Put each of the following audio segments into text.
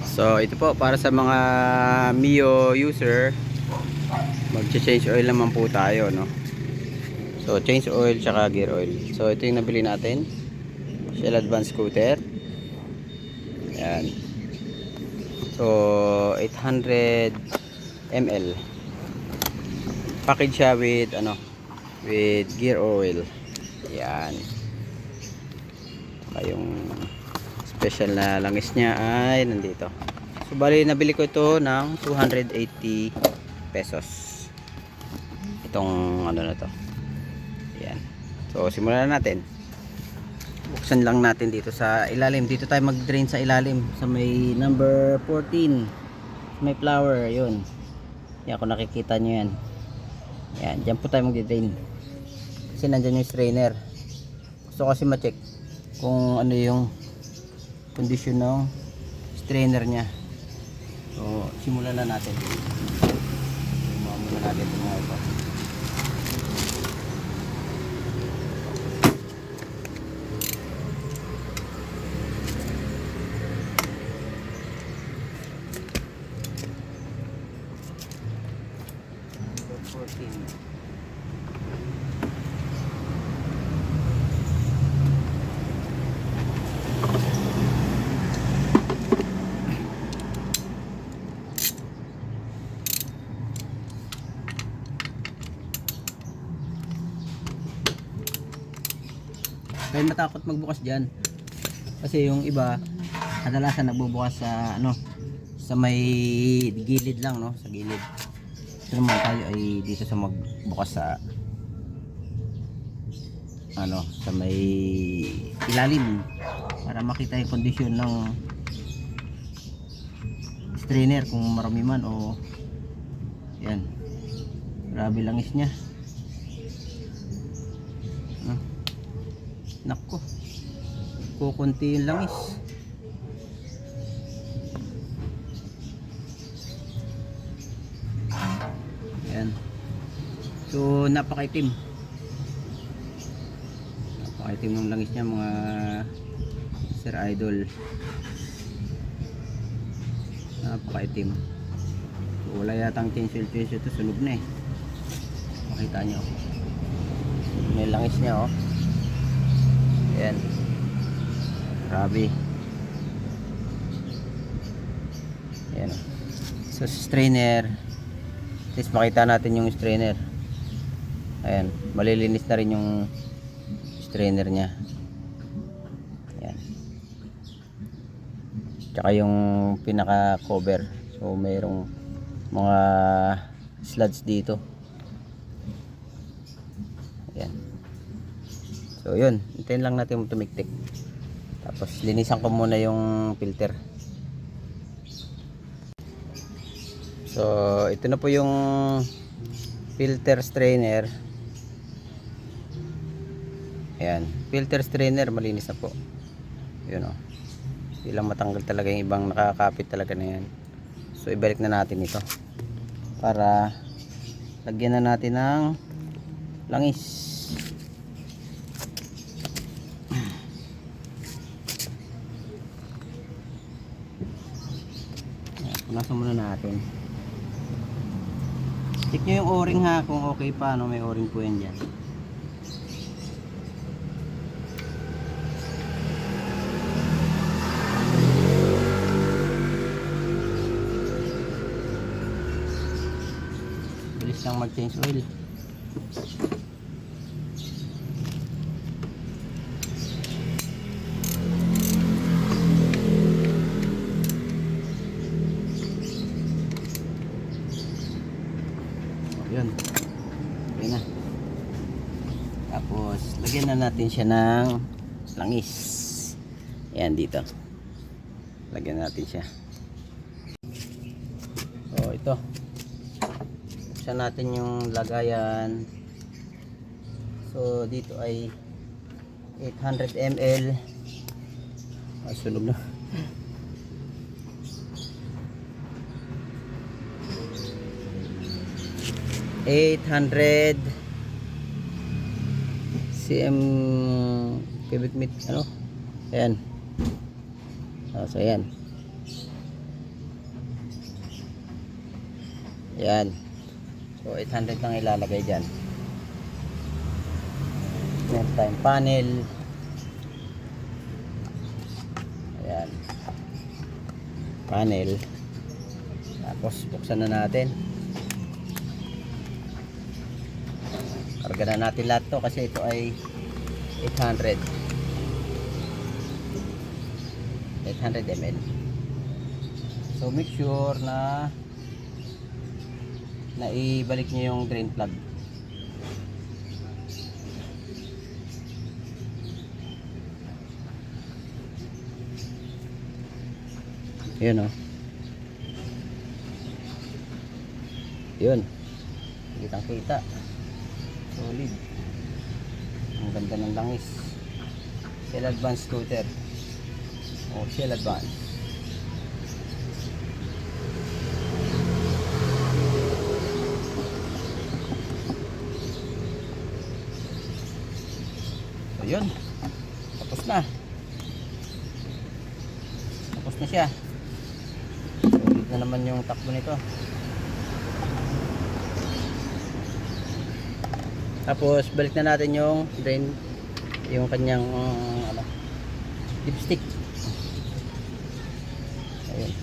So ito po para sa mga Mio user, mag-change oil naman po tayo, no? So change oil tsaka gear oil. So ito yung nabili natin, Shell Advance Scooter. Yan. So 800 ml. Package siya with with gear oil. Yan. Saka yung special na langis niya ay nandito. So bali nabili ko ito ng 280 pesos. Itong na to. Yan. So simulan na natin. Buksan lang natin dito sa ilalim. Dito tayo mag-drain sa ilalim sa may number 14. May flower, yun. Yan, kung nakikita nyo yan. Yan, dyan po tayo mag-drain. Kasi nandyan yung strainer. Gusto ko kasi ma-check kung ano yung condition ng strainer nya. So simulan na natin. Simulan muna natin ito mga ito. Number 14. Kaya matakot magbukas dyan kasi yung iba kadalasan nagbubukas sa sa may gilid lang, no, sa gilid. So naman tayo ay dito sa magbukas sa sa may ilalim para makita yung kondisyon ng strainer kung marami man o yan. Grabe langis niya. Nako, kukunti yung langis. Ayan. So napakaitim. Napakaitim ng langis niya mga Sir Idol. Napakaitim. So wala yatang tinsel ito, sunog na eh. Makita nyo may langis niya, oh. Ayan. Grabe. Ayan. So strainer, at least makita natin yung strainer. Ayan, malilinis na rin yung strainer nya. Ayan. Tsaka yung pinaka cover. So mayroong mga slugs dito. Ayan. So yun, hintayin lang natin tumiktik. Tapos linisan ko muna yung filter. So ito na po yung filter strainer. Ayan, filter strainer malinis na po. Yun, oh. Hindi lang matanggal talaga yung ibang nakakapit talaga na yan. So ibalik na natin ito para lagyan na natin ng langis. Punasan muna natin. Check nyo yung o-ring ha, kung okay pa, no? May o-ring po yan dyan. Bilis lang mag-change oil. Yun, okay na. Tapos lagyan na natin siya ng langis. Ayan, dito lagyan natin siya. So ito, buksan natin yung lagayan. So dito ay 800 ml. Sunog na. 800 cm cubic meter, ayan. So ayan, Yan. So 800 lang ilalagay dyan. Meron tayong panel. Ayan. Panel. Tapos buksan na natin. Karga na natin lahat to kasi ito ay 800 ml. So make sure na ibalik niyo yung drain plug. Yun oh. Yun. Kitang kita. Solid. Ang ganda ng langis. Shell Advance scooter. O Shell Advance. So yun. Tapos na. Tapos na siya. Solid na naman yung takbo nito. Tapos balik na natin yung drain, yung kanyang dipstick. Ayun.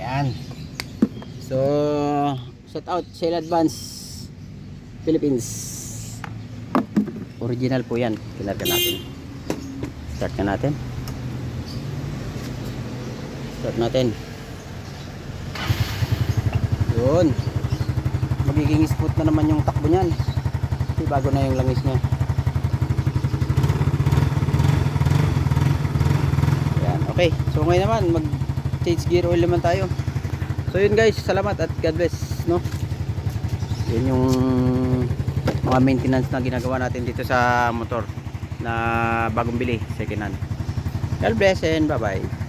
Yan. So shout out Shell Advance Philippines. Original po yan. Kinarga natin. Start na natin. Start natin. Yun. Magiging smooth na naman yung takbo niyan. Kasi bago na yung langis niya. Yan. Okay. So ngayon naman mag change gear oil naman tayo. So yun guys. Salamat at God bless. No? Yun yung mga maintenance na ginagawa natin dito sa motor na bagong bili, second hand. God bless and bye bye.